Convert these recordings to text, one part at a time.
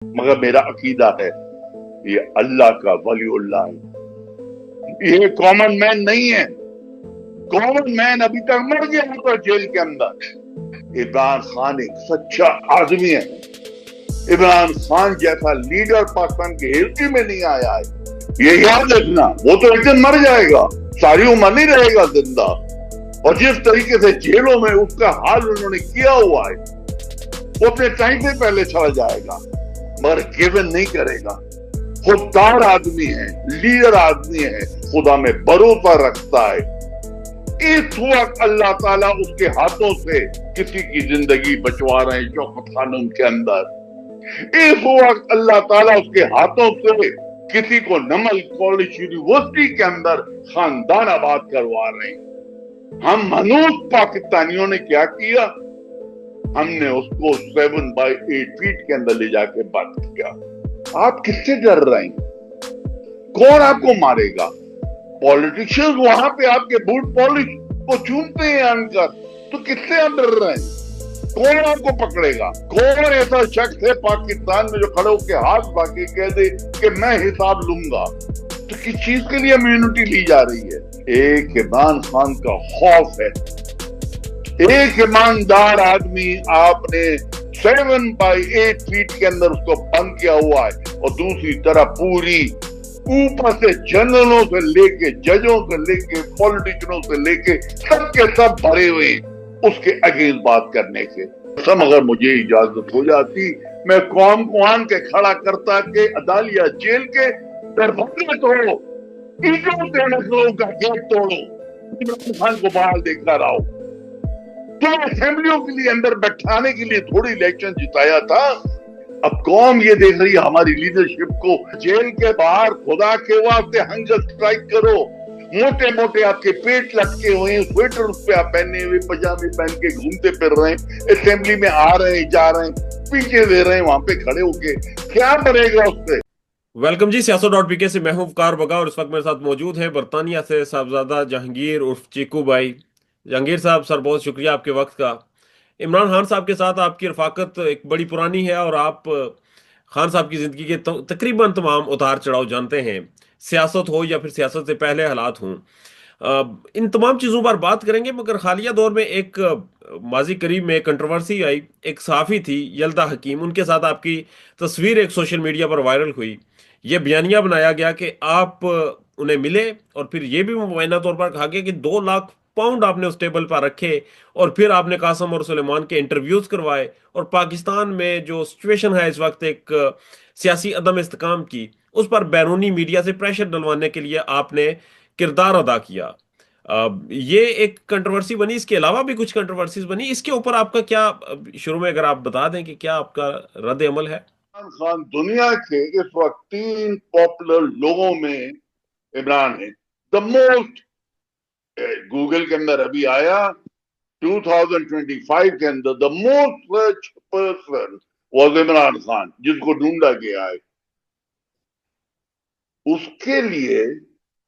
मगर मेरा अकीदा है ये अल्लाह का वलीउल्लाह है, ये कॉमन मैन नहीं है। कॉमन मैन अभी तक मर गया होता जेल के अंदर। इमरान खान एक सच्चा आदमी है। इमरान खान जैसा लीडर पाकिस्तान की हिस्ट्री में नहीं आया है, ये याद रखना। वो तो एक दिन मर जाएगा, सारी उम्र नहीं रहेगा जिंदा। और जिस तरीके से जेलों में उसका हाल उन्होंने किया हुआ है, वो अपने टाइम से पहले चला जाएगा, मगर गिवन नहीं करेगा। खुददार आदमी है, लीडर आदमी है, खुदा में भरोसा रखता है। इस वक्त अल्लाह ताला उसके हाथों से किसी की जिंदगी बचवा रहे हैं शौकत खानम के अंदर। इस वक्त अल्लाह ताला उसके हाथों से किसी को नमल कॉलेज यूनिवर्सिटी के अंदर खानदान आबाद करवा रहे हैं। हम मनूस पाकिस्तानियों ने क्या किया? हमने उसको 7x8 फीट के अंदर ले जाके बंद किया। आप किससे डर रहे हैं? कौन आपको मारेगा? पॉलिटिशियंस वहां पे आपके बूट पॉलिश को चूमते हैं आनकर, तो किससे आप डर रहे हैं? कौन आपको पकड़ेगा? कौन ऐसा शख्स है पाकिस्तान में जो खड़े होकर हाथ बाकी कह दे कि मैं हिसाब लूंगा? तो किस चीज के लिए इम्यूनिटी ली जा रही है? एक इमरान खान का खौफ है। एक ईमानदार आदमी आपने 7x8 फीट के अंदर उसको बंद किया हुआ है, और दूसरी तरफ पूरी ऊपर से जनरलों से लेके जजों से लेके पॉलिटिशियनों से लेके सबके सब भरे हुए हैं उसके अगेंस्ट बात करने के। सब अगर मुझे इजाजत हो जाती, मैं कौम को आन के खड़ा करता के अदालिया जेल के दरवाजे तोड़ो, ईंटों से लोगों का गेट तोड़ो, इमरान खान को बाहर देखकर आओ। तो असेंबलियों के लिए अंदर बैठाने के लिए थोड़ी इलेक्शन जिताया था। अब कौम ये देख रही है हमारी लीडरशिप को। जेल के बाहर खुदा के वास्ते हंगर स्ट्राइक करो। मोटे मोटे आपके पेट लटके हुए हैं, स्वेटर उस पे आप पहने हुए, पजामे पहन के घूमते फिर रहे हैं, असेंबली में आ रहे हैं, जा रहे हैं, पीछे दे रहे हैं वहां पे खड़े होके। क्या बनेगा उससे? वेलकम जी, siyaset.pk से मैं हूं वकार बगा और इस वक्त मेरे साथ मौजूद है बरतानिया से साहबजादा जहांगीर उर्फ चीकू भाई। जहांगीर साहब, सर बहुत शुक्रिया आपके वक्त का। इमरान खान साहब के साथ आपकी रफाकत एक बड़ी पुरानी है और आप खान साहब की ज़िंदगी के तकरीबन तमाम उतार चढ़ाव जानते हैं, सियासत हो या फिर सियासत से पहले हालात हों। इन तमाम चीज़ों पर बात करेंगे, मगर हालिया दौर में एक माजी करीब में कंट्रोवर्सी आई। एक सहाफ़ी थी यल्दा हकीम, उनके साथ आपकी तस्वीर एक सोशल मीडिया पर वायरल हुई। ये बयानिया बनाया गया कि आप उन्हें मिले और फिर ये भी मुबैना तौर पर कहा गया कि 2 लाख पाउंड आपने उस टेबल पर रखे और फिर आपने कासम और सुलेमान के इंटरव्यूज करवाए। और पाकिस्तान में जो सिचुएशन है इस वक्त, एक सियासी अदम इस्तेकाम की, उस पर बैरूनी मीडिया से प्रेशर डलवाने के लिए आपने किरदार अदा किया। ये एक कंट्रोवर्सी बनी, इसके अलावा भी कुछ कंट्रोवर्सीज बनी। इसके ऊपर आपका क्या, शुरू में अगर आप बता दें कि क्या आपका रद्द अमल है? इमरान खान दुनिया के इस वक्त 3 पॉपुलर लोगों में इमरान है। द मोस्ट, गूगल के अंदर अभी आया 2025 के अंदर, the most search person was Imran Khan, जिसको ढूंढा गया है। उसके लिए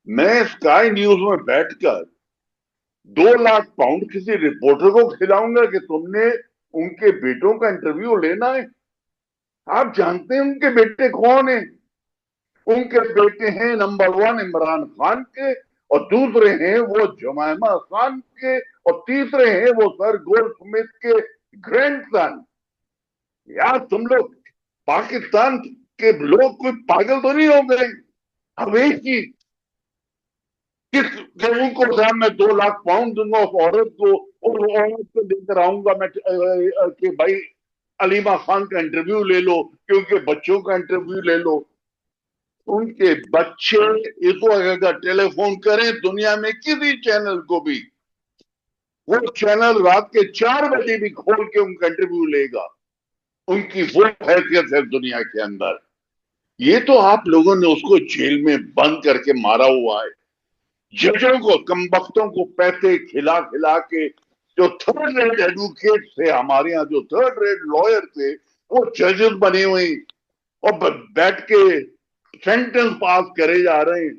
मैं स्काई न्यूज में बैठकर 2 लाख पाउंड किसी रिपोर्टर को खिलाऊंगा कि तुमने उनके बेटों का इंटरव्यू लेना है? आप जानते हैं उनके बेटे कौन है? उनके बेटे हैं नंबर 1 इमरान खान के, और दूसरे हैं वो जमायमा खान के, और तीसरे हैं वो सर गोल्डस्मिथ के ग्रैंडसन। यार तुम लोग पाकिस्तान के लोग कोई पागल तो नहीं हो गए? अब एक चीज, किस उनको बताया मैं 2 लाख पाउंड दूंगा उस औरत को, और वो औरत को लेकर आऊंगा मैं कि भाई अलीमा खान का इंटरव्यू ले लो, कि उनके बच्चों का इंटरव्यू ले लो। उनके बच्चे इस वक्त अगर टेलीफोन करें दुनिया में किसी चैनल को भी, वो चैनल रात के 4 बजे भी खोल के उनका इंटरव्यू लेगा। उनकी वो हैसियत है दुनिया के अंदर। ये तो आप लोगों ने उसको जेल में बंद करके मारा हुआ है। जजों को, कमबख्तों को पैसे खिला खिला के, जो थर्ड रेट एडवोकेट थे हमारे यहाँ, जो थर्ड रेट लॉयर थे, वो जजेस बने हुए और बैठ के सेंटेंस पास करे जा रहे हैं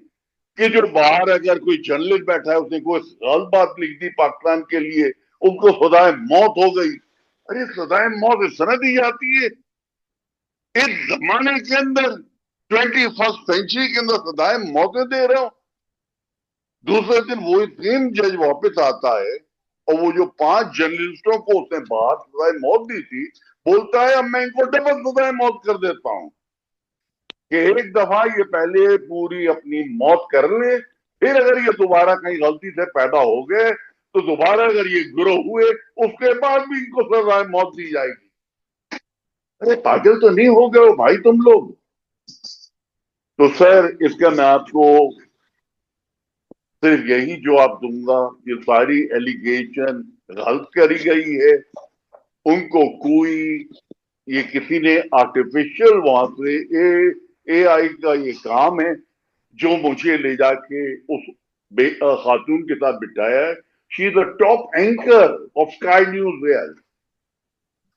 कि जो बाहर अगर कोई जर्नलिस्ट बैठा है उसने कोई गलत बात लिख दी पाकिस्तान के लिए, उसको सजाए मौत हो गई। अरे सजाए मौत इस तरह दी जाती है? इस जमाने के अंदर 21st सेंचुरी के अंदर सदाए मौतें दे रहे हो। दूसरे दिन वही सेम जज वापस आता है और वो जो 5 जर्नलिस्टों को उसने बाहर सजाए मौत दी थी, बोलता है अब मैं इनको डबल सजाए मौत कर देता हूं कि एक दफा ये पहले पूरी अपनी मौत कर ले, फिर अगर ये दोबारा कहीं गलती से पैदा हो गए तो दोबारा अगर ये गिरोह हुए उसके बाद भी इनको सजाए मौत दी जाएगी। अरे पागल तो नहीं हो गए हो भाई तुम लोग। तो सर इसका मैं आपको सिर्फ यही जवाब दूंगा, ये सारी एलिगेशन गलत करी गई है। उनको कोई, ये किसी ने आर्टिफिशियल वहां से एआई का ये काम है जो मुझे ले जाके उस खातून के साथ बिठाया है। She is the top anchor of Sky News where.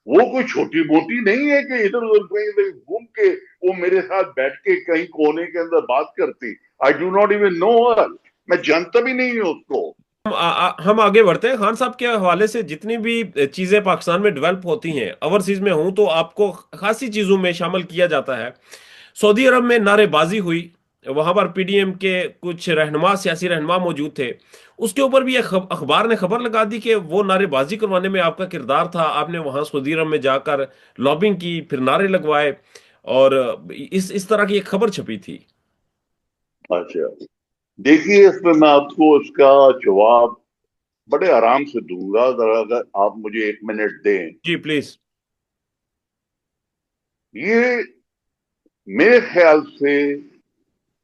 वो कोई छोटी मोटी नहीं है कि इधर उधर कहीं घूम के वो मेरे साथ बैठ के कहीं कोने के अंदर बात करती। I do not even know her, मैं जानता भी नहीं हूं उसको। हम आगे बढ़ते हैं। खान साहब के हवाले से जितनी भी चीजें पाकिस्तान में डेवलप होती हैं, ओवरसीज में हूं तो आपको खासी चीजों में शामिल किया जाता है। सऊदी अरब में नारेबाजी हुई, वहां पर पीडीएम के कुछ रहनुमा, सियासी रहनुमा मौजूद थे। उसके ऊपर भी एक अखबार ने खबर लगा दी कि वो नारेबाजी करवाने में आपका किरदार था, आपने वहां सऊदी अरब में जाकर लॉबिंग की, फिर नारे लगवाए, और इस तरह की एक खबर छपी थी। अच्छा, देखिए इसमें मैं आपको इसका जवाब बड़े आराम से दूंगा, जरा अगर आप मुझे 1 मिनट दें। जी प्लीज। ये मेरे ख्याल से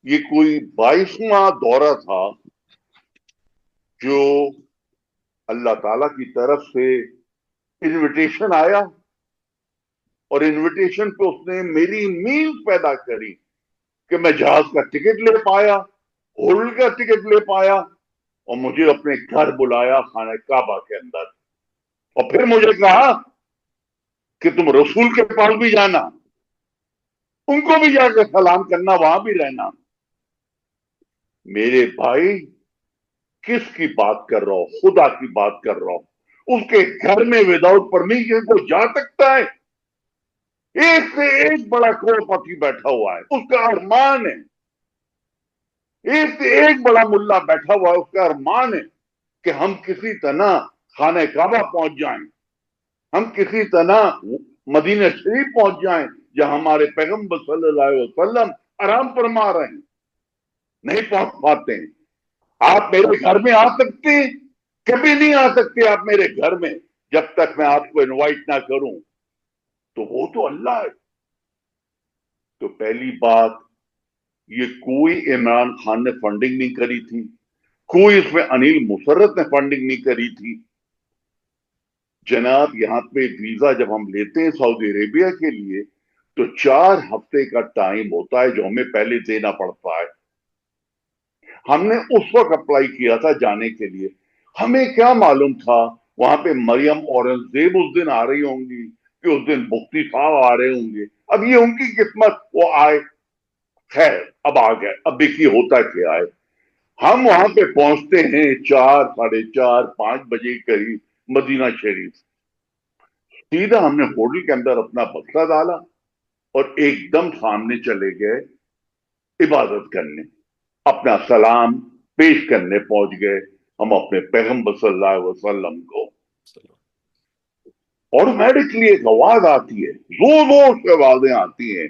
ये कोई 22वां दौरा था जो अल्लाह ताला की तरफ से इनविटेशन आया, और इनविटेशन पे उसने मेरी मील पैदा करी कि मैं जहाज का टिकट ले पाया, होटल का टिकट ले पाया, और मुझे अपने घर बुलाया खाना काबा के अंदर, और फिर मुझे कहा कि तुम रसूल के पास भी जाना, उनको भी जाकर सलाम करना, वहां भी रहना। मेरे भाई किसकी बात कर रहा हो? खुदा की बात कर रहा हूं। उसके घर में विदाउट परमिशन को जा सकता है? एक से एक बड़ा करोड़पति बैठा हुआ है, उसका अरमान है। एक से एक बड़ा मुल्ला बैठा हुआ है, उसका अरमान है कि हम किसी तरह खाने काबा पहुंच जाएं, हम किसी तरह मदीना शरीफ पहुंच जाएं जहां हमारे पैगंबर सल्लल्लाहु अलैहि वसल्लम आराम फरमा रहे हैं। नहीं पहुंच पाते हैं। आप मेरे घर में आ सकते हैं? कभी नहीं आ सकते आप मेरे घर में जब तक मैं आपको इनवाइट ना करूं। तो वो तो अल्लाह है। तो पहली बात, ये कोई इमरान खान ने फंडिंग नहीं करी थी, कोई इसमें अनिल मुशर्रफ ने फंडिंग नहीं करी थी। जनाब यहाँ पे वीजा जब हम लेते हैं सऊदी अरेबिया के लिए तो 4 हफ्ते का टाइम होता है जो हमें पहले देना पड़ता है। हमने उस वक्त अप्लाई किया था जाने के लिए। हमें क्या मालूम था वहां पे मरियम औरंगजेब उस दिन आ रही होंगी, कि उस दिन मुफ्ती साहब आ रहे होंगे। अब ये उनकी किस्मत, वो आए, खैर अब आ गए, अब देखिए होता क्या है। हम वहां पे पहुंचते हैं 4, 4:30, 5 बजे करीब मदीना शरीफ। सीधा हमने होटल के अंदर अपना बक्सा डाला और एकदम सामने चले गए इबादत करने, अपना सलाम पेश करने पहुंच गए हम अपने पैगंबर सल्लल्लाहु अलैहि वसल्लम को। ऑटोमेटिकली एक आवाज आती है, जोर जोर से आवाजें आती हैं,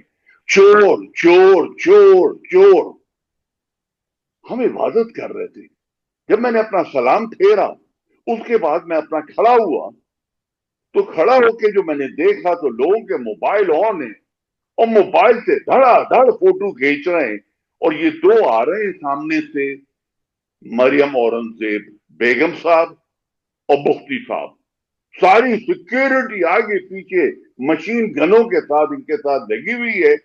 चोर चोर चोर चोर। हम इबादत कर रहे थे। जब मैंने अपना सलाम फेरा उसके बाद मैं अपना खड़ा हुआ, तो खड़ा होके जो मैंने देखा तो लोगों के मोबाइल ऑन है और मोबाइल से धड़ाधड़ फोटो खींच रहे हैं। और ये 2 आ रहे हैं सामने से, मरियम औरंगजेब बेगम साहब और मुफ्ती साहब। सारी सिक्योरिटी आगे पीछे मशीन गनों के साथ इनके साथ लगी हुई है,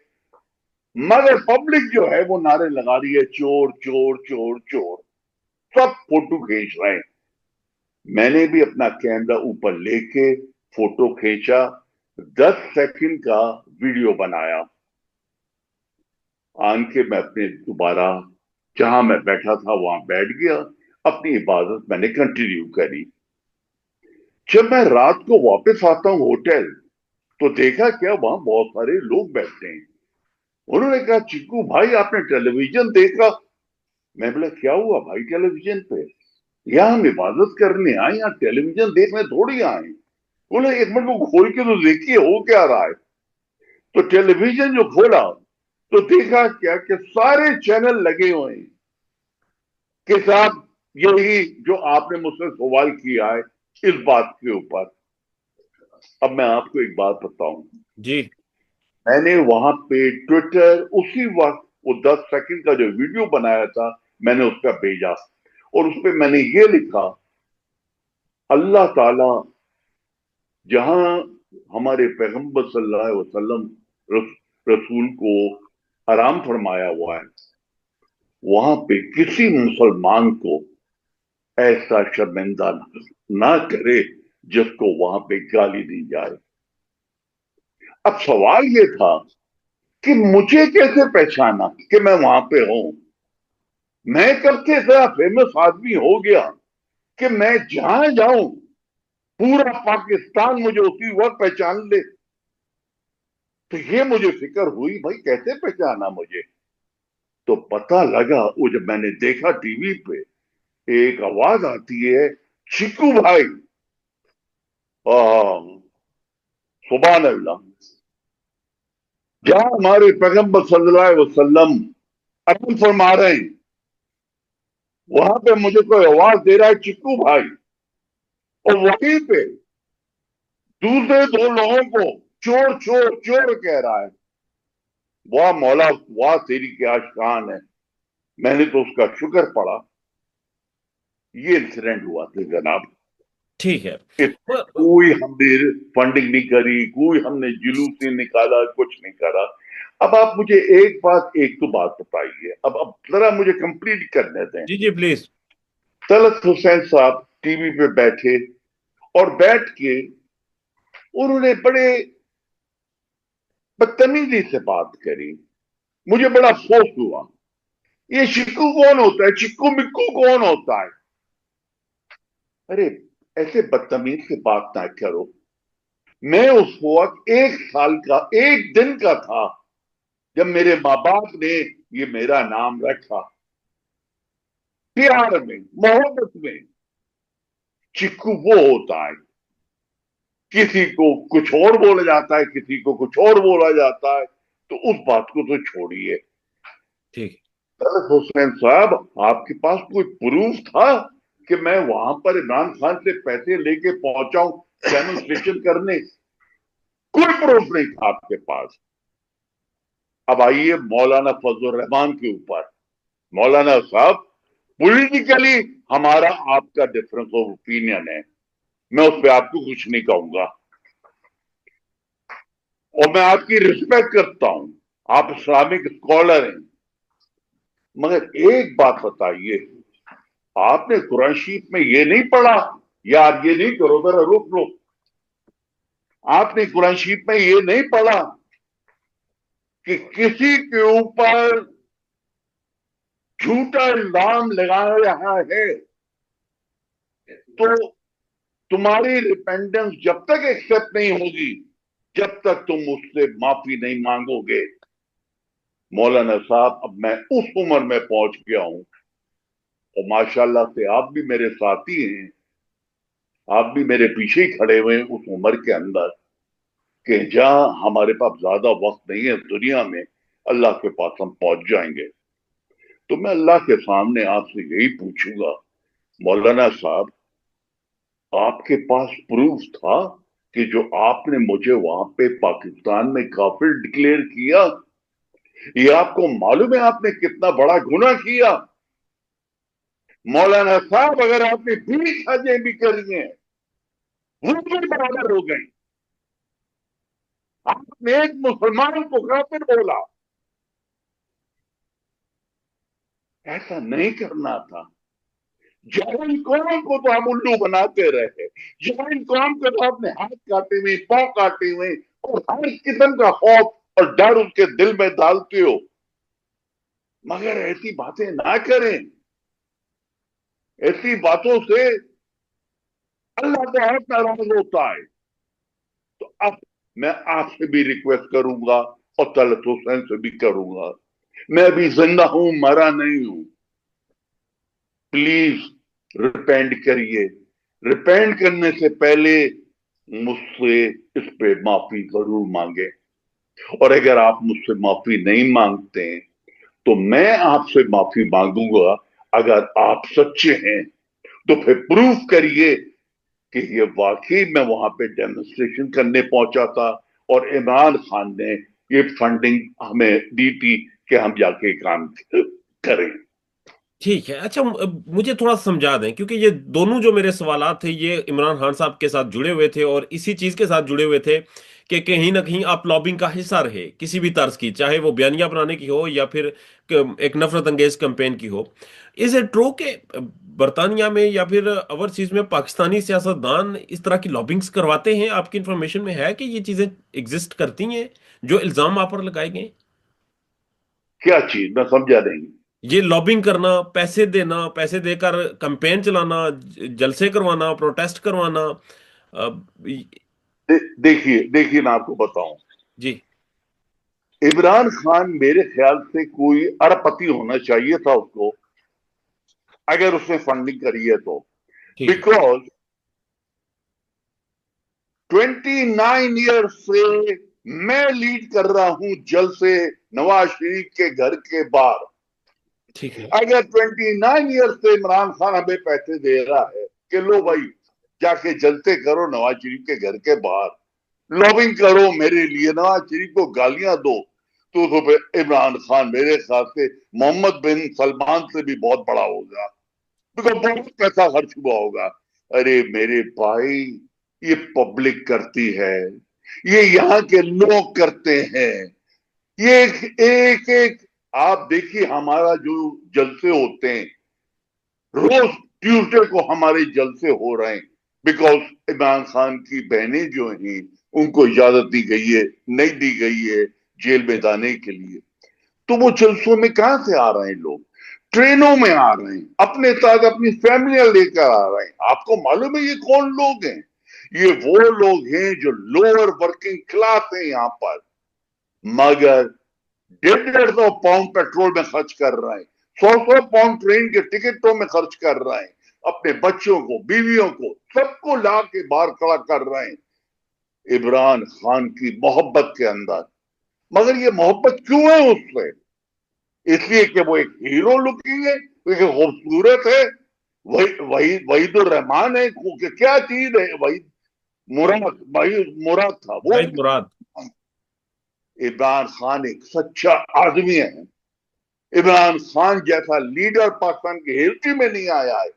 मगर पब्लिक जो है वो नारे लगा रही है चोर चोर चोर चोर। सब फोटो खींच रहे हैं। मैंने भी अपना कैमरा ऊपर लेके फोटो खींचा, 10 सेकंड का वीडियो बनाया। आन के मैं अपने दोबारा जहां मैं बैठा था वहां बैठ गया, अपनी इबादत मैंने कंटिन्यू करी। जब मैं रात को वापस आता हूं होटल, तो देखा क्या, वहां बहुत सारे लोग बैठे हैं। उन्होंने कहा, चिक्कू भाई आपने टेलीविजन देखा? मैं बोला, क्या हुआ भाई टेलीविजन पे? यहाँ हम इबादत करने आए, यहाँ टेलीविजन देखने थोड़ी आए। बोले, एक मिनट वो खोल के तो देखिए हो क्या रहा है। तो टेलीविजन जो खोला तो देखा क्या कि सारे चैनल लगे हुए हैं कि साहब यही जो आपने मुझसे सवाल किया है इस बात के ऊपर। अब मैं आपको एक बात बताऊं, जी मैंने वहां पे ट्विटर उसी वक्त वो 10 सेकंड का जो वीडियो बनाया था मैंने उसका भेजा, और उसपे मैंने ये लिखा, अल्लाह ताला जहां हमारे पैगंबर सल्लल्लाहु अलैहि वसल्लम रसूल को हराम फरमाया हुआ है, वहां पे किसी मुसलमान को ऐसा शर्मिंदा ना करे जिसको वहां पे गाली दी जाए। अब सवाल ये था कि मुझे कैसे पहचाना कि मैं वहां पे हूं। मैं कब से इतना फेमस आदमी हो गया कि मैं जहां जाऊं पूरा पाकिस्तान मुझे उसी वक्त पहचान ले। तो ये मुझे फिक्र हुई, भाई कैसे पहचाना मुझे। तो पता लगा, वो जब मैंने देखा टीवी पे एक आवाज आती है, चिक्कू भाई। सुभान अल्लाह, जहां हमारे पैगंबर सल्लल्लाहु अलैहि वसल्लम अमल फरमा रहे हैं, वहां पे मुझे कोई आवाज दे रहा है, चिक्कू भाई। और वहीं पे दूसरे दो लोगों को चोर चोर चोर कह रहा है। वाह मौला, वाह तेरी क्या शान है। मैंने तो उसका शुक्र पढ़ा। ये इंसिडेंट हुआ था जनाब। ठीक है। कोई हमने फंडिंग नहीं करी, कोई हमने जुलूस नहीं निकाला, कुछ नहीं करा। अब आप मुझे एक तो बात बताइए, अब जरा मुझे कंप्लीट करने दें। जी जी प्लीज। तलत हुसैन साहब टीवी पे बैठे, और बैठ के उन्होंने बड़े बदतमीजी से बात करी। मुझे बड़ा अफसोस हुआ, ये चिक्कू कौन होता है, चिक्कू मिक्कू कौन होता है। अरे ऐसे बदतमीज से बात ना करो। मैं उस वक्त 1 साल का 1 दिन का था जब मेरे माँ बाप ने ये मेरा नाम रखा, प्यार में मोहब्बत में। चिक्कू वो होता है, किसी को कुछ और बोला जाता है, किसी को कुछ और बोला जाता है, तो उस बात को तो छोड़िए। ठीक। तलत हुसैन साहब, आपके पास कोई प्रूफ था कि मैं वहां पर इमरान खान से पैसे लेके पहुंचाऊं डेमोन्स्ट्रेशन करने? कोई प्रूफ नहीं था आपके पास। अब आइए मौलाना फजल रहमान के ऊपर। मौलाना साहब, पॉलिटिकली हमारा आपका डिफरेंस ऑफ ओपिनियन है, मैं उस पर आपको कुछ नहीं कहूंगा, और मैं आपकी रिस्पेक्ट करता हूं, आप इस्लामिक स्कॉलर हैं। मगर एक बात बताइए, आपने कुरान शरीफ में ये नहीं पढ़ा, यार ये नहीं करो, जरा रुक लो। आपने कुरान शरीफ में ये नहीं पढ़ा कि किसी के ऊपर झूठा इल्जाम लगाया रहा है तो तुम्हारी रिपेंडेंस जब तक एक्सेप्ट नहीं होगी, जब तक तुम उससे माफी नहीं मांगोगे। मौलाना साहब, अब मैं उस उम्र में पहुंच गया हूं, और माशाल्लाह से आप भी मेरे साथी हैं, आप भी मेरे पीछे ही खड़े हुए हैं उस उम्र के अंदर, कि जहां हमारे पास ज्यादा वक्त नहीं है दुनिया में, अल्लाह के पास हम पहुंच जाएंगे। तो मैं अल्लाह के सामने आपसे यही पूछूंगा, मौलाना साहब, आपके पास प्रूफ था कि जो आपने मुझे वहां पे पाकिस्तान में काफिर डिक्लेयर किया, ये आपको मालूम है आपने कितना बड़ा गुनाह किया? मौलाना साहब, अगर आपने 20 हजें भी करी हैं वो भी बराबर हो गई। आपने एक मुसलमान को काफिर बोला, ऐसा नहीं करना था। जाहिल कौम को तो हम उल्लू बनाते रहे, जाहिल कौम को तो अपने हाथ काटे हुए, पांव काटे हुए, और हर किस्म का खौफ और डर उसके दिल में डालते हो। मगर ऐसी बातें ना करें, ऐसी बातों से अल्लाह बहुत नाराज होता है। तो अब मैं आपसे भी रिक्वेस्ट करूंगा और तलत हुसैन से भी करूंगा, मैं भी जिंदा हूं, मरा नहीं हूं, प्लीज रिपेंट करिए। रिपेंट करने से पहले मुझसे इस पे माफी जरूर मांगे, और अगर आप मुझसे माफी नहीं मांगते हैं तो मैं आपसे माफी मांगूंगा। अगर आप सच्चे हैं तो फिर प्रूफ करिए कि ये वाकई मैं वहां पे डेमोन्स्ट्रेशन करने पहुंचा था और इमरान खान ने ये फंडिंग हमें दी थी कि हम जाके काम करें। ठीक है। अच्छा, मुझे थोड़ा समझा दें, क्योंकि ये दोनों जो मेरे सवालात थे ये इमरान खान साहब के साथ जुड़े हुए थे और इसी चीज के साथ जुड़े हुए थे कि कहीं ना कहीं आप लॉबिंग का हिस्सा रहे किसी भी तर्ज की, चाहे वो बयानिया बनाने की हो या फिर एक नफरत अंगेज कैंपेन की हो। इज इट ट्रू कि बरतानिया में या फिर ओवरसीज में पाकिस्तानी सियासतदान इस तरह की लॉबिंग्स करवाते हैं? आपकी इंफॉर्मेशन में है कि ये चीजें एग्जिस्ट करती हैं जो इल्जाम आप पर लगाए गए? क्या चीज मैं समझा नहीं। ये लॉबिंग करना, पैसे देना, पैसे देकर कैंपेन चलाना, जलसे करवाना, प्रोटेस्ट करवाना। देखिए देखिए मैं आपको बताऊं, जी। इमरान खान मेरे ख्याल से कोई अरबपति होना चाहिए था उसको, अगर उसने फंडिंग करी है तो। ठीक है। बिकॉज 29 ईयर से मैं लीड कर रहा हूं जल से नवाज शरीफ के घर के बाहर। ठीक है। अगर 29 ईयर से इमरान खान हमें पैसे दे रहा है कि लो भाई जाके जलते करो नवाज शरीफ के घर के बाहर, लॉबिंग करो मेरे लिए, नवाज शरीफ को गालियां दो, तो फिर इमरान खान मेरे ख्याल से मोहम्मद बिन सलमान से भी बहुत बड़ा होगा, बिकॉज बहुत पैसा खर्च हुआ होगा। अरे मेरे भाई, ये पब्लिक करती है, ये यहाँ के लोग करते हैं, ये एक आप देखिए हमारा जो जलसे होते हैं, रोज ट्यूसडे को हमारे जलसे हो रहे हैं, बिकॉज इमरान खान की बहनें जो हैं उनको इजाजत दी गई है, नहीं दी गई है जेल में जाने के लिए। तो वो जलसों में कहां से आ रहे हैं लोग? ट्रेनों में आ रहे हैं, अपने साथ अपनी फैमिलियां लेकर आ रहे हैं। आपको मालूम है ये कौन लोग हैं? ये वो लोग हैं जो लोअर वर्किंग क्लास है यहाँ पर, मगर 150 पाउंड पेट्रोल में खर्च कर रहे हैं, 100 पाउंड ट्रेन के टिकटों में खर्च कर रहे हैं, अपने बच्चों को, बीवियों को, सबको ला के बाहर खड़ा कर रहे हैं इमरान खान की मोहब्बत के अंदर। मगर ये मोहब्बत क्यों है उससे? इसलिए कि वो एक हीरो लुकिंग है, एक खूबसूरत है, वही वही वहीदुर रहमान है, क्या चीज है वही मुराद, वही मुराद था वो। वहीद मुराद। इमरान खान एक सच्चा आदमी है, इमरान खान जैसा लीडर पाकिस्तान की हिस्ट्री में नहीं आया है,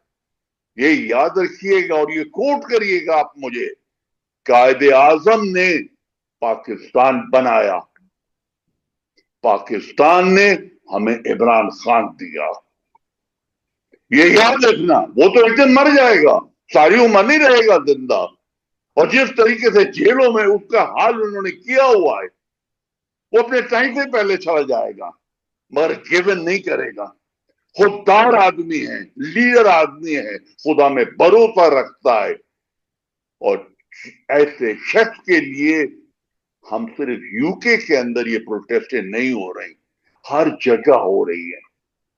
ये याद रखिएगा और ये कोट करिएगा आप मुझे। कायदे आजम ने पाकिस्तान बनाया, पाकिस्तान ने हमें इमरान खान दिया, ये याद रखना। वो तो एक दिन मर जाएगा, सारी उम्र नहीं रहेगा जिंदा, और जिस तरीके से जेलों में उसका हाल उन्होंने किया हुआ है, वो अपने टाइम से पहले चला जाएगा, मगर गिवन नहीं करेगा। खुददार आदमी है, लीडर आदमी है, खुदा में भरोसा रखता है, और ऐसे शख्स के लिए हम सिर्फ यूके के अंदर ये प्रोटेस्टें नहीं हो रही, हर जगह हो रही है।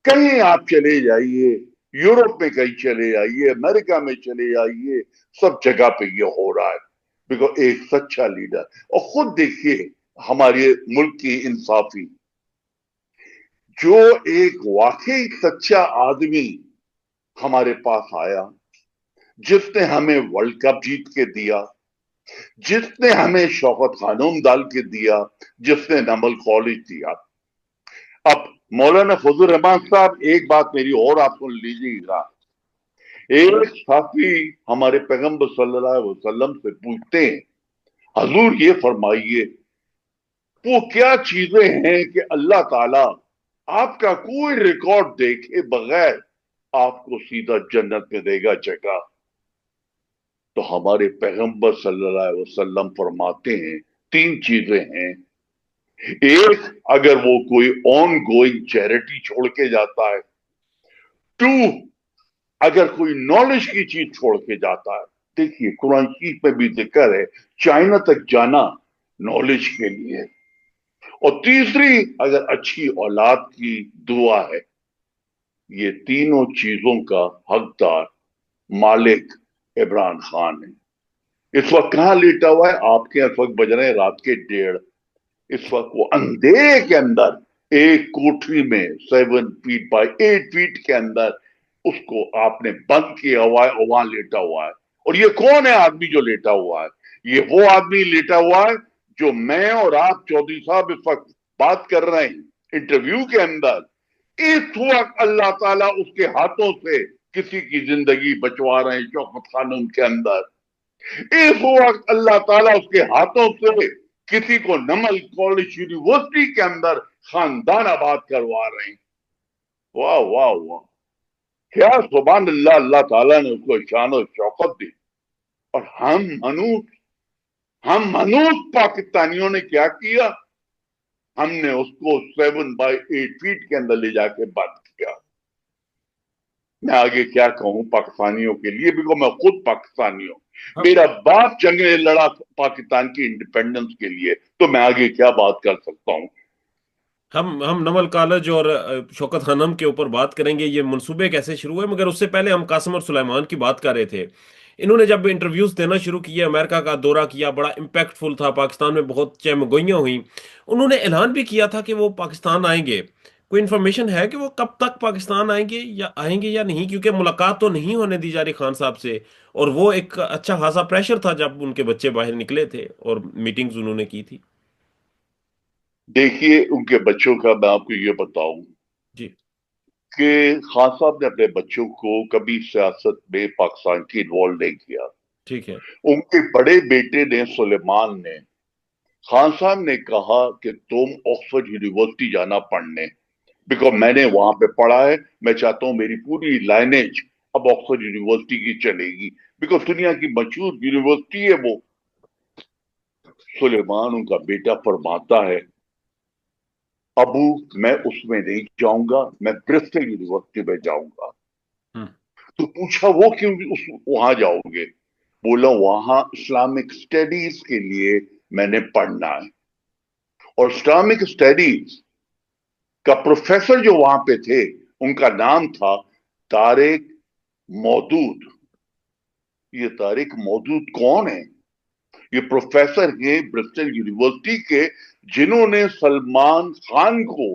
कहीं आप चले जाइए, यूरोप में कहीं चले जाइए, अमेरिका में चले जाइए, सब जगह पे ये हो रहा है, बिकॉज एक सच्चा लीडर। और खुद देखिए हमारे मुल्क की इंसाफी, जो एक वाकई सच्चा आदमी हमारे पास आया, जिसने हमें वर्ल्ड कप जीत के दिया, जिसने हमें शौकत खानूम डाल के दिया, जिसने नमल कॉलेज दिया। अब मौलाना फजल रहमान साहब, एक बात मेरी और आप सुन लीजिएगा। एक साथी हमारे पैगंबर सल्लल्लाहु अलैहि वसल्लम से पूछते हैं, हजूर ये फरमाइए वो क्या चीजें हैं कि अल्लाह ताला आपका कोई रिकॉर्ड देखे बगैर आपको सीधा जन्नत में देगा जगह? तो हमारे पैगंबर सल्लल्लाहु अलैहि वसल्लम फरमाते हैं तीन चीजें हैं। एक, अगर वो कोई ऑन गोइंग चैरिटी छोड़ के जाता है। टू, अगर कोई नॉलेज की चीज छोड़ के जाता है। देखिए कुरान शरीफ में भी जिक्र है चाइना तक जाना نالج کے لیے. اور تیسری اگر اچھی اولاد کی دعا ہے. یہ تینوں چیزوں کا حقدار مالک عمران خان ہے. اس وقت کہاں لیٹا ہوا ہے؟ آپ کے اس وقت بج رہے ہیں رات کے 1:30. اس وقت وہ اندھیرے کے اندر ایک کوٹری میں 7 فیٹ بائی 8 فیٹ کے اندر اس کو آپ نے بند کیا ہوا ہے اور وہاں لیٹا ہوا ہے. اور یہ کون ہے آدمی جو لیٹا ہوا ہے؟ یہ وہ آدمی لیٹا ہوا ہے جو میں اور آپ چودھری صاحب اس وقت بات کر رہے ہیں انٹرویو کے اندر. اس وقت اللہ تعالیٰ اس کے ہاتھوں سے کسی کی زندگی بچوا رہے ہیں شوکت خانم کے اندر. اس وقت اللہ تعالیٰ اس کے ہاتھوں سے کسی کو نمل کالج یونیورسٹی کے اندر خاندان آباد کروا رہے ہیں. واہ واہ واہ، کیا سبحان اللہ. اللہ تعالیٰ نے اس کو شان و شوکت دی. اور ہم منوس پاکستانیوں نے کیا کیا؟ ہم نے اس کو 7 بائی 8 فیٹ کے اندر لے جا کے بند کیا. میں آگے کیا کہوں پاکستانیوں کے لیے، بیکو میں خود پاکستانی ہوں. میرا باپ جنگ میں لڑا پاکستان کی انڈیپینڈنس کے لیے، تو میں آگے کیا بات کر سکتا ہوں. ہم نمل کالج اور شوکت خانم کے اوپر بات کریں گے، یہ منصوبے کیسے شروع ہوئے، مگر اس سے پہلے ہم قاسم اور سلیمان کی بات کر رہے تھے. انہوں نے جب انٹرویوز دینا شروع کیے، امریکہ کا دورہ کیا، بڑا امپیکٹ فل تھا، پاکستان میں بہت چہمگوئیاں ہوئیں. انہوں نے اعلان بھی کیا تھا کہ وہ پاکستان آئیں گے. کوئی انفارمیشن ہے کہ وہ کب تک پاکستان آئیں گے یا نہیں؟ کیونکہ ملاقات تو نہیں ہونے دی جا رہی خان صاحب سے، اور وہ ایک اچھا خاصا پریشر تھا جب ان کے بچے باہر نکلے تھے اور میٹنگز انہوں نے کی تھی. دیکھیے ان کے بچوں کا میں آپ کو یہ بتاؤں جی. کہ خان صاحب نے اپنے بچوں کو کبھی سیاست میں پاکستان کی انوالو نہیں کیا. ٹھیک ہے. ان کے بڑے بیٹے نے سلیمان نے خان صاحب نے کہا کہ تم آکسفورڈ یونیورسٹی جانا پڑھنے، بیکاز میں نے وہاں پہ پڑھا ہے، میں چاہتا ہوں میری پوری لائنیج اب آکسفورڈ یونیورسٹی کی چلے گی، بیکاز دنیا کی مشہور یونیورسٹی ہے وہ. سلیمان ان کا بیٹا فرماتا ہے ابو میں اس میں نہیں جاؤں گا، میں برسٹل یونیورسٹی میں جاؤں گا. ہم. تو پوچھا وہ کیوں وہاں جاؤ گے؟ بولا وہاں اسلامک اسٹڈیز کے لیے میں نے پڑھنا ہے. اور اسلامک اسٹڈیز کا پروفیسر جو وہاں پہ تھے ان کا نام تھا طارق مودود. یہ طارق مودود کون ہے؟ یہ پروفیسر ہیں برسٹل یونیورسٹی کے، جنہوں نے سلمان خان کو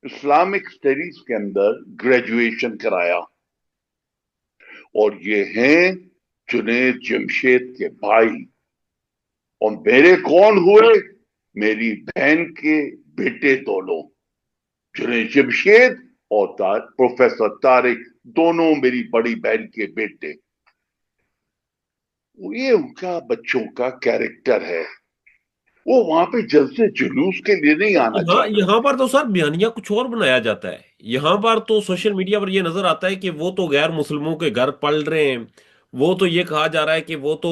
اسلامک اسٹڈیز کے اندر گریجویشن کرایا. اور یہ ہیں جنید جمشید کے بھائی. اور میرے کون ہوئے؟ میری بہن کے بیٹے دونوں، جنید جمشید اور پروفیسر طارق، دونوں میری بڑی بہن کے بیٹے. یہ ان کا بچوں کا کیریکٹر ہے. وہ وہاں پہ جلسے جلوس کے لیے نہیں آنا چاہتے. یہاں پر تو سر بیانیہ کچھ اور بنایا جاتا ہے. یہاں پر تو سوشل میڈیا پر یہ نظر آتا ہے کہ وہ تو غیر مسلموں کے گھر پل رہے ہیں، وہ تو یہ کہا جا رہا ہے کہ وہ تو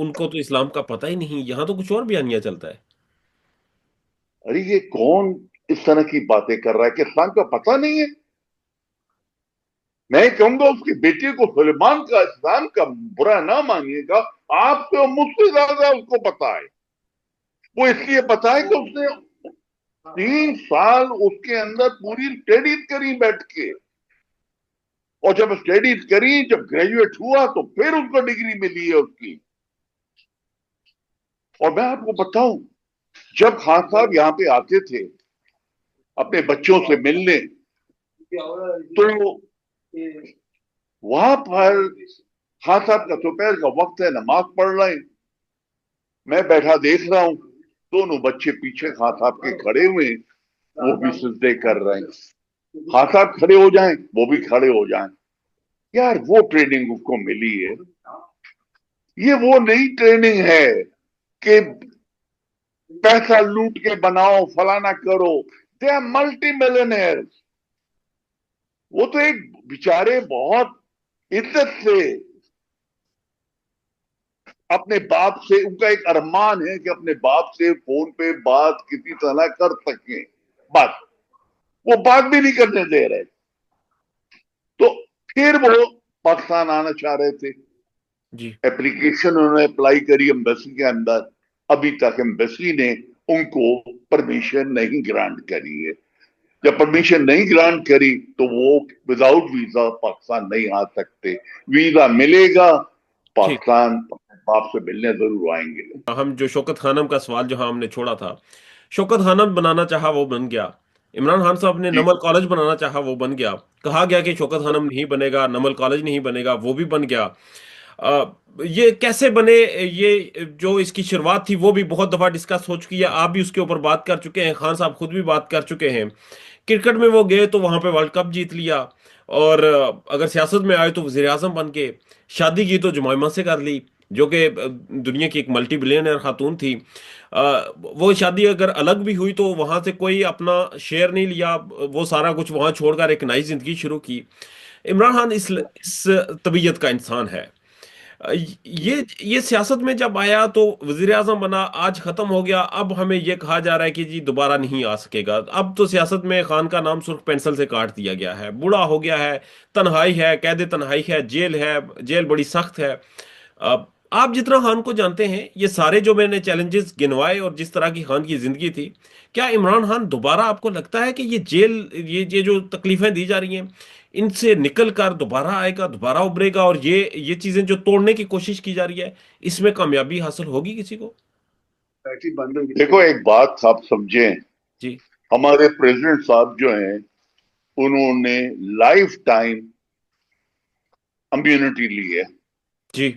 ان کو تو اسلام کا پتہ ہی نہیں. یہاں تو کچھ اور بیانیہ چلتا ہے. ارے یہ کون اس طرح کی باتیں کر رہا ہے کہ اسلام کا پتہ نہیں ہے؟ میں کہوں گا اس کے بیٹے کو سلیمان کا اسلام کا برا نہ مانیے گا، آپ سے مجھ سے زیادہ اس کو پتا ہے. وہ اس لیے پتا ہے کہ اس نے 3 سال اس کے اندر پوری اسٹڈیز کری بیٹھ کے، اور جب اسٹڈیز کری، جب گریجویٹ ہوا تو پھر اس کو ڈگری ملی ہے اس کی. اور میں آپ کو بتاؤں جب خان صاحب یہاں پہ آتے تھے اپنے بچوں سے ملنے، تو وہاں پر خان صاحب کا دوپہر کا وقت ہے، نماز پڑھ رہے ہیں، میں بیٹھا دیکھ رہا ہوں دونوں بچے پیچھے خان صاحب کے کھڑے ہوئے ہیں، وہ بھی سجدے کر رہے ہیں. خان صاحب کھڑے ہو جائیں وہ بھی کھڑے ہو جائیں. یار وہ ٹریننگ اس کو ملی ہے. یہ وہ نئی ٹریننگ ہے کہ پیسہ لوٹ کے بناؤ، فلانا کرو. They are multi millionaire. وہ تو ایک بیچارے بہت عزت سے اپنے باپ سے، ان کا ایک ارمان ہے کہ اپنے باپ سے فون پہ بات کسی طرح کر سکیں، بس وہ بات بھی نہیں کرنے دے رہے. تو پھر وہ پاکستان آنا چاہ رہے تھے. جی. اپلیکیشن انہوں نے اپلائی کری ایمبیسی کے اندر. ابھی تک ایمبیسی نے ان کو پرمیشن نہیں گرانٹ کری ہے. جب پرمیشن نہیں گرانٹ کری تو وہ وداؤٹ ویزا پاکستان نہیں آ سکتے. ویزا ملے گا ٹھیک. پاکستان آپ سے ملنے ضرور آئیں گے. ہم جو شوکت خانم کا سوال جو ہم نے چھوڑا تھا، شوکت خانم بنانا چاہا وہ بن گیا، عمران خان صاحب نے جی نمل کالج بنانا چاہا وہ بن گیا، کہا گیا کہ شوکت خانم نہیں بنے گا، نمل کالج نہیں بنے گا، وہ بھی بن گیا. آ، یہ کیسے بنے؟ یہ جو اس کی شروعات تھی وہ بھی بہت دفعہ ڈسکس ہو چکی ہے، آپ بھی اس کے اوپر بات کر چکے ہیں، خان صاحب خود بھی بات کر چکے ہیں. کرکٹ میں وہ گئے تو وہاں پہ ورلڈ کپ جیت لیا، اور اگر سیاست میں آئے تو وزیر اعظم بن کے شادی کی تو جمائمہ سے کر لی، جو کہ دنیا کی ایک ملٹی بلینئر خاتون تھی. وہ شادی اگر الگ بھی ہوئی تو وہاں سے کوئی اپنا شیئر نہیں لیا، وہ سارا کچھ وہاں چھوڑ کر ایک نئی زندگی شروع کی. عمران خان اس طبیعت کا انسان ہے. یہ سیاست میں جب آیا تو وزیر اعظم بنا، آج ختم ہو گیا، اب ہمیں یہ کہا جا رہا ہے کہ جی دوبارہ نہیں آ سکے گا. اب تو سیاست میں خان کا نام سرخ پینسل سے کاٹ دیا گیا ہے، بوڑھا ہو گیا ہے، تنہائی ہے، قید تنہائی ہے، جیل بڑی سخت ہے. اب آپ جتنا خان کو جانتے ہیں، یہ سارے جو میں نے چیلنجز گنوائے اور جس طرح کی خان کی زندگی تھی، کیا عمران خان دوبارہ آپ کو لگتا ہے کہ یہ جیل، یہ جو تکلیفیں دی جا رہی ہیں، ان سے نکل کر دوبارہ آئے گا، دوبارہ ابھرے گا، اور یہ چیزیں جو توڑنے کی کوشش کی جا رہی ہے، اس میں کامیابی حاصل ہوگی کسی کو؟ دیکھو ایک بات آپ سمجھیں، جی. ہمارے پریزیڈنٹ صاحب جو ہیں انہوں نے لائف ٹائم امیونٹی لی ہے. جی.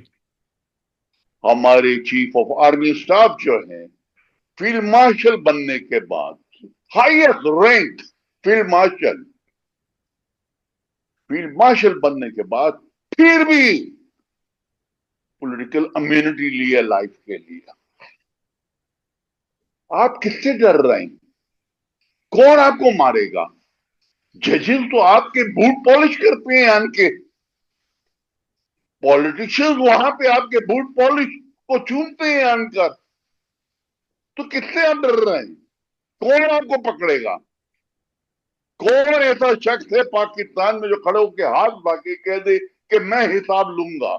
ہمارے چیف آف آرمی اسٹاف جو ہیں فیلڈ مارشل بننے کے بعد، ہائیسٹ رینک فیلڈ مارشل بننے کے بعد پھر بھی پولیٹیکل امیونٹی لی ہے لائف کے لیے. آپ کس سے ڈر رہے ہیں؟ کون آپ کو مارے گا؟ ججز تو آپ کے بوٹ پالش کرتے ہیں آن کے، پالیٹیشنز وہاں پہ آپ کے بوٹ پالش کو چومتے ہیں آن کر. تو کس سے آپ ڈر رہے ہیں؟ کون آپ کو پکڑے گا؟ کون ایسا شخص ہے پاکستان میں جو کھڑے ہو کے ہاتھ باقی کہہ دے کہ میں حساب لوں گا؟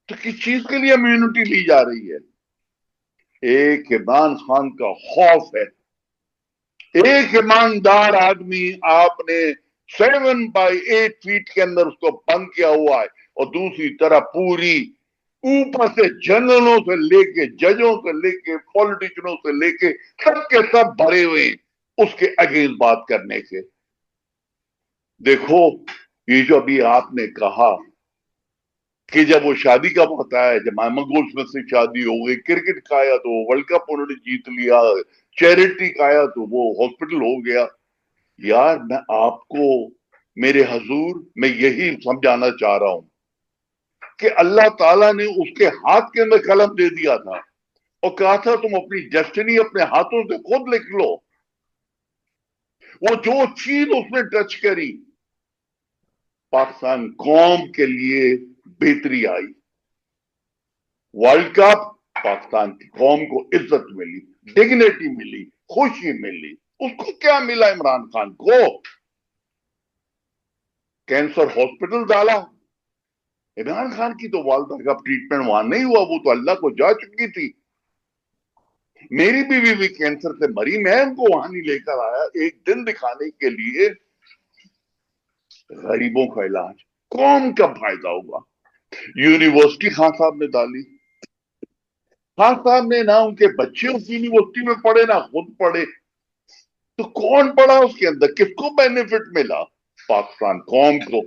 تو کس چیز کے لیے امیونٹی لی جا رہی ہے؟ ایک عمران خان کا خوف ہے. ایک ایماندار آدمی آپ نے 7x8 فیٹ کے اندر اس کو بند کیا ہوا ہے، اور دوسری طرف پوری اوپر سے جنرلوں سے لے کے ججوں سے لے کے پولیٹیشنوں سے لے کے سب کے سب بھرے ہوئے ہیں اس کے اگینسٹ بات کرنے کے. دیکھو یہ جو ابھی آپ نے کہا کہ جب وہ شادی کا وقت آیا، جب گولڈ میں سے شادی ہو گئی، کرکٹ کا آیا تو ورلڈ کپ انہوں نے جیت لیا، چیریٹی کا آیا تو وہ ہاسپٹل ہو گیا. یار میں آپ کو میرے حضور میں یہی سمجھانا چاہ رہا ہوں کہ اللہ تعالیٰ نے اس کے ہاتھ کے اندر قلم دے دیا تھا اور کہا تھا تم اپنی ڈیسٹنی اپنے ہاتھوں سے خود لکھ لو. وہ جو چیز اس نے ٹچ کری، پاکستان قوم کے لیے بہتری آئی. ورلڈ کپ پاکستان کی قوم کو عزت ملی، ڈگنیٹی ملی، خوشی ملی. اس کو کیا ملا؟ عمران خان کو کینسر ہاسپٹل ڈالا. عمران خان کی تو والدہ کا ٹریٹمنٹ وہاں نہیں ہوا، وہ تو اللہ کو جا چکی تھی. میری بیوی بھی کینسر سے مری، میں ان کو وہاں نہیں لے کر آیا ایک دن دکھانے کے لیے. غریبوں کا علاج قوم کا فائدہ ہوگا. یونیورسٹی خان صاحب نے ڈالی. خان صاحب نے نہ ان کے بچے اس یونیورسٹی میں پڑھے نہ خود پڑھے، تو کون پڑھا اس کے اندر؟ کس کو بینیفٹ ملا؟ پاکستان قوم کو.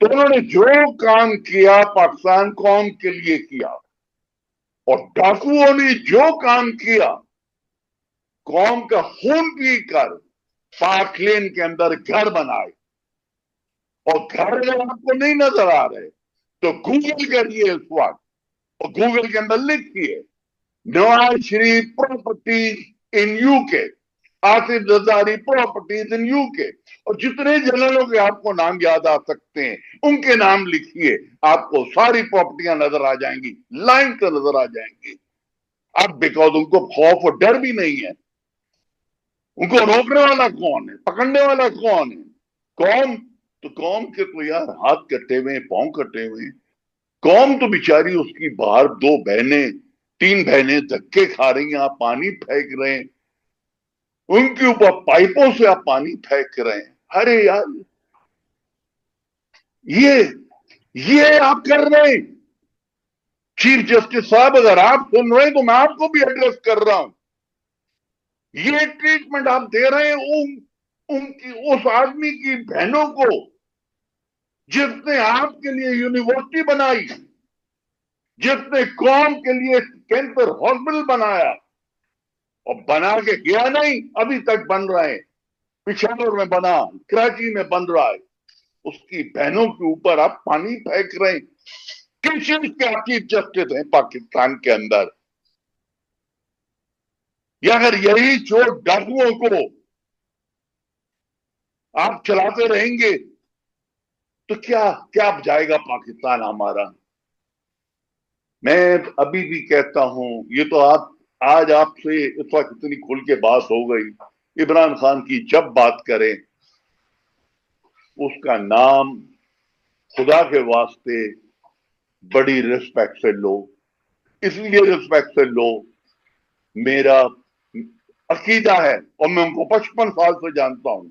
تو انہوں نے جو کام کیا پاکستان قوم کے لیے کیا، اور ڈاکوؤں نے جو کام کیا قوم کا خون پی کر پاک لین کے اندر گھر بنائے، اور گھر میں آپ کو نہیں نظر آ رہے تو گوگل کریے اس وقت، اور گوگل کے اندر لکھیے Nawaz Sharif properties in you کے، Asif Zardari properties in you کے، اور جتنے جنرلوں کے آپ کو نام یاد آ سکتے ہیں ان کے نام لکھیے، آپ کو ساری پراپرٹیاں نظر آ جائیں گی، لائن سے نظر آ جائیں گی. اب بیکاز ان کو خوف اور ڈر بھی نہیں ہے. ان کو روکنے والا کون ہے؟ پکڑنے والا کون ہے؟ قوم. تو قوم کے تو یار ہاتھ کٹے ہوئے، پاؤں کٹے ہوئے. قوم تو بیچاری اس کی باہر دو بہنیں 3 बहनें धक्के खा रही हैं, आप पानी फेंक रहे हैं, उनके ऊपर पाइपों से आप पानी फेंक रहे हैं। अरे यार, ये आप कर रहे हैं। चीफ जस्टिस साहब, अगर आप सुन रहे हैं तो मैं आपको भी एड्रेस कर रहा हूं। ये ट्रीटमेंट आप दे रहे हैं उनकी, उस आदमी की बहनों को जिसने आपके लिए यूनिवर्सिटी बनाई, जिसने कौम के लिए कैंसर हॉस्पिटल बनाया, और बना के गया नहीं, अभी तक बन रहा है, पिशावर में बना, कराची में बन रहा है, उसकी बहनों के ऊपर आप पानी फेंक रहे हैं। किस चीज के आप चीफ जस्टिस हैं पाकिस्तान के अंदर? या अगर यही चोट डाकुओं को आप चलाते रहेंगे तो क्या क्या जाएगा पाकिस्तान हमारा? मैं अभी भी कहता हूं, ये तो आप आज आपसे इस वक्त इतनी खुल के बात हो गई, इमरान खान की जब बात करें उसका नाम खुदा के वास्ते बड़ी रिस्पेक्ट से लो। इसलिए रिस्पेक्ट से लो, मेरा अकीदा है, और मैं उनको 55 साल से जानता हूं,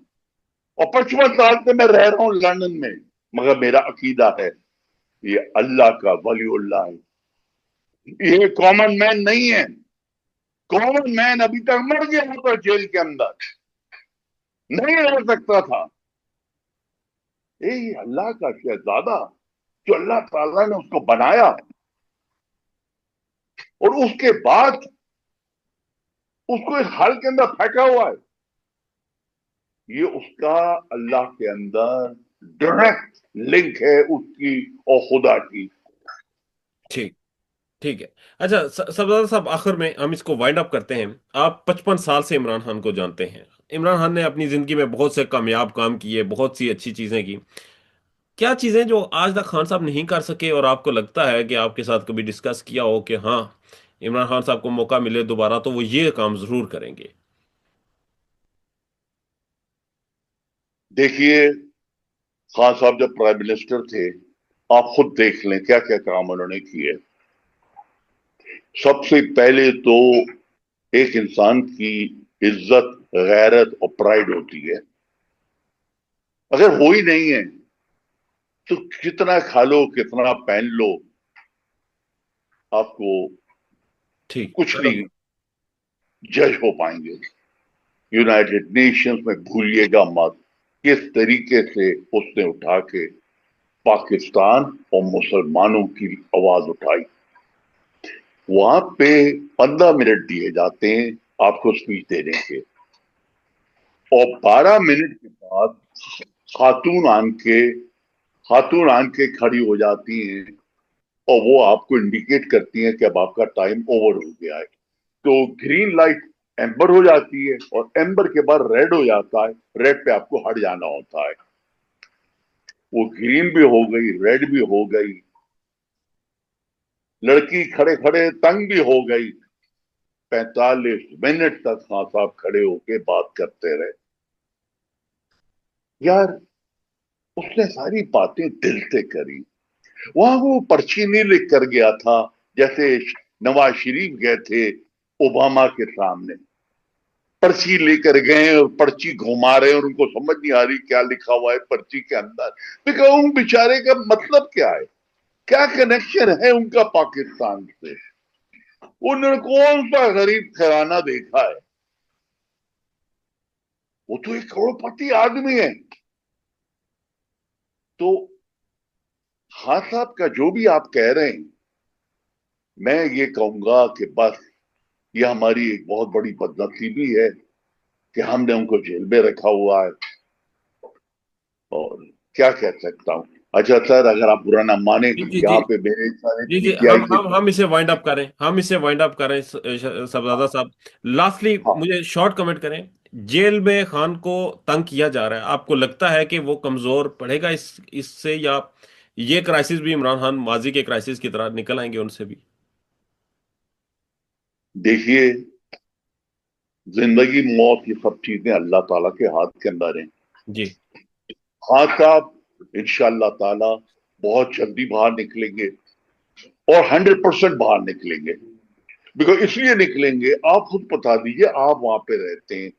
और 55 साल से मैं रह रहा हूं लंदन में, मगर मेरा अकीदा है ये अल्लाह का वलीउल्लाह है, ये कॉमन मैन नहीं है। कॉमन मैन अभी तक मर गया होता जेल के अंदर, नहीं रह सकता था। ये अल्लाह का शहजादा, जो अल्लाह ताला ने उसको बनाया और उसके बाद उसको इस हाल के अंदर फेंका हुआ है, ये उसका अल्लाह के अंदर डायरेक्ट लिंक है उसकी और खुदा की। ठीक ठीक है। अच्छा सरदार साहब, आखिर में हम इसको वाइंड अप करते हैं। आप 55 साल से इमरान खान को जानते हैं। इमरान खान ने अपनी जिंदगी में बहुत से कामयाब काम किए, बहुत सी अच्छी चीजें की। क्या चीजें जो आज तक खान साहब नहीं कर सके और आपको लगता है कि आपके साथ कभी डिस्कस किया हो कि हाँ, इमरान खान साहब को मौका मिले दोबारा तो वो ये काम जरूर करेंगे? देखिए, खान साहब जब प्राइम मिनिस्टर थे, आप खुद देख लें क्या क्या काम उन्होंने किए। सबसे पहले तो एक इंसान की इज्जत, गैरत और प्राइड होती है। अगर वो ही नहीं है तो कितना खा लो, कितना पहन लो, आपको ठीक। कुछ नहीं जज हो पाएंगे। यूनाइटेड नेशंस में भूलिएगा मत किस तरीके से उसने उठा के पाकिस्तान और मुसलमानों की आवाज उठाई। वहां पे 15 मिनट दिए जाते हैं आपको स्पीच देने के, और 12 मिनट के बाद खातून आन के खड़ी हो जाती हैं, और वो आपको इंडिकेट करती हैं कि अब आपका टाइम ओवर हो गया है। तो ग्रीन लाइट एम्बर हो जाती है, और एम्बर के बाद रेड हो जाता है, रेड पे आपको हट जाना होता है। वो ग्रीन भी हो गई, रेड भी हो गई, लड़की खड़े खड़े तंग भी हो गई। 45 मिनट तक खान साहब खड़े होके बात करते रहे। यार, उसने सारी बातें दिल से करी। वहां वो पर्ची नहीं लिख कर गया था जैसे नवाज शरीफ गए थे ओबामा के सामने, पर्ची लेकर गए और पर्ची घुमा रहे और उनको समझ नहीं आ रही क्या लिखा हुआ है पर्ची के अंदर। मैं कहूं, उन बेचारे का मतलब क्या है, क्या कनेक्शन है उनका पाकिस्तान से? उन्होंने कौन सा गरीब घराना देखा है? वो तो एक करोड़पति आदमी है। तो खान साहब का जो भी आप कह रहे हैं, मैं ये कहूंगा कि बस ये हमारी एक बहुत बड़ी बदनसीबी है कि हमने उनको जेल में रखा हुआ है, और क्या कह सकता हूं। अच्छा सर, अगर आप बुरा ना माने, जी जी जी। यहाँ पे मेरे सारे जी जी, पीटीआई के, हम इसे वाइंड अप करें, सबजादा साहब। लास्टली हाँ, मुझे शॉर्ट कमेंट करें। जेल में खान को तंग किया जा रहा है, आपको लगता है कि वो कमजोर पड़ेगा इससे, या ये क्राइसिस भी इमरान खान माजी के क्राइसिस की तरह निकल आएंगे उनसे भी? देखिए, जिंदगी मौत ये सब चीजें अल्लाह ताला के हाथ के अंदर हैं। जी हाँ साहब, इंशाअल्लाह ताला बहुत जल्दी बाहर निकलेंगे, और 100% बाहर निकलेंगे। बिकॉज इसलिए निकलेंगे, आप खुद बता दीजिए, आप वहां पे रहते हैं,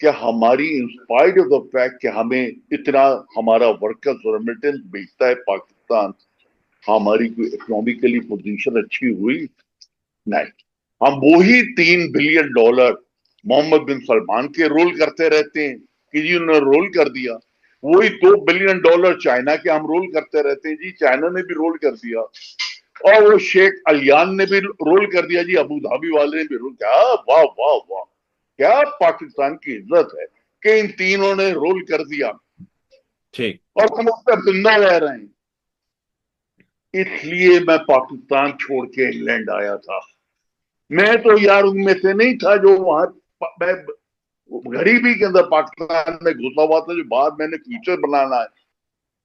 कि हमारी इंस्पाइट ऑफ द फैक्ट कि हमें इतना हमारा वर्कर्स और रेमिटेंस भेजता है पाकिस्तान, हमारी कोई इकोनॉमिकली पोजीशन अच्छी हुई? नहीं। हम वही $3 बिलियन मोहम्मद बिन सलमान के रोल करते रहते हैं कि जी उन्होंने रोल कर दिया, वही $2 बिलियन चाइना के हम रोल करते रहते हैं, जी चाइना ने भी रोल कर दिया, और वो शेख अलियान ने भी रोल कर दिया, जी अबू धाबी वाले ने भी रोल किया। वाह वाह वाह, क्या पाकिस्तान की इज्जत है कि इन तीनों ने रोल कर दिया ठीक। और हम उस पर जिंदा रह रहे हैं। इसलिए मैं पाकिस्तान छोड़ के इंग्लैंड आया था। मैं तो यार उनमें से नहीं था जो वहां, मैं गरीबी के अंदर पाकिस्तान में घुसा हुआ था, जो बाद मैंने फ्यूचर बनाना है।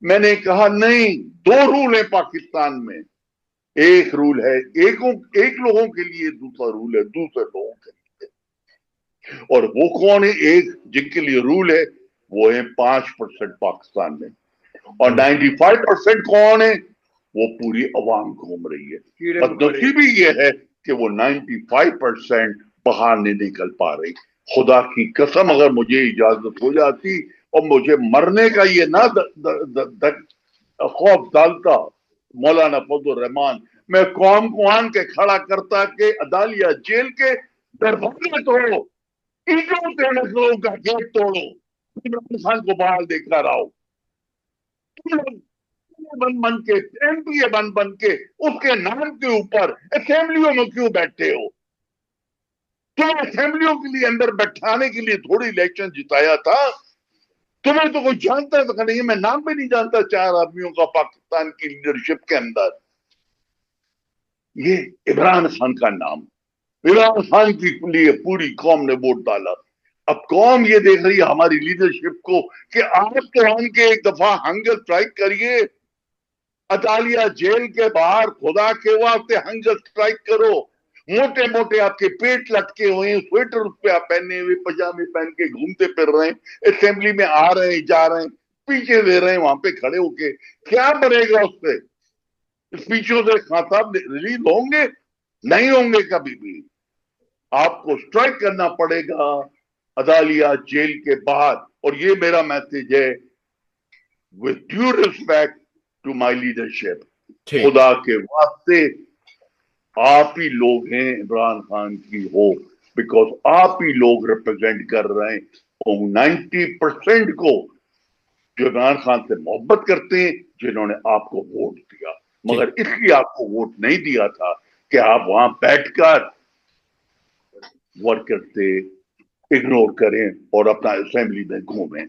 मैंने कहा नहीं, दो रूल है पाकिस्तान में, एक रूल है एक लोगों के लिए, दूसरा रूल है दूसरे लोगों के लिए। और वो कौन है? एक जिनके लिए रूल है वो है 5% पाकिस्तान में, और 95% कौन है? वो पूरी अवाम घूम रही है। बदनसीबी ये है कि वो 95% बाहर नहीं निकल पा रही। खुदा की कसम, अगर मुझे इजाजत हो जाती और मुझे मरने का ये ना खौफ डालता मौलाना फजल रहमान, मैं कौम को आन के खड़ा करता कि अदालिया जेल के दरवाजे तोड़ो, ईंटों से लोगों का गेट तोड़ो, इमरान खान को बाहर देखकर आओ, तुम लोग बन के एमपीए बन के उसके नाम के ऊपर असेंबलियों में क्यों बैठे हो? तुम असेंबलियों के लिए अंदर बैठाने के लिए थोड़ी इलेक्शन जिताया था? तुम्हें तो कोई जानता था नहीं, मैं नाम भी नहीं जानता 4 आदमियों का पाकिस्तान की लीडरशिप के अंदर। ये इमरान खान का नाम, इमरान खान के लिए पूरी कौम ने वोट डाला। अब कौम ये देख रही है हमारी लीडरशिप को कि आप तो हम के एक दफा हंगर स्ट्राइक करिए, अदालिया जेल के बाहर खुदा के वास्ते हंगर स्ट्राइक करो। मोटे मोटे आपके पेट लटके हुए हैं, स्वेटर उस पे आप पहने हुए, पजामे पहन के घूमते फिर रहे हैं, असेंबली में आ रहे हैं जा रहे हैं, पीछे दे रहे हैं वहां पे खड़े होके, क्या बनेगा उससे? स्पीचों से खान साहब रिलीज होंगे? नहीं होंगे कभी भी। आपको स्ट्राइक करना पड़ेगा अदालिया जेल के बाहर। और ये मेरा मैसेज है, with due respect to my leadership, खुदा के वास्ते आप ही लोग हैं इमरान खान की हो, बिकॉज आप ही लोग रिप्रेजेंट कर रहे हैं 90% को जो इमरान खान से मोहब्बत करते हैं, जिन्होंने आपको वोट दिया, मगर इसलिए आपको वोट नहीं दिया था कि आप वहां बैठकर वर्कर से इग्नोर करें और अपना असेंबली में घूमें।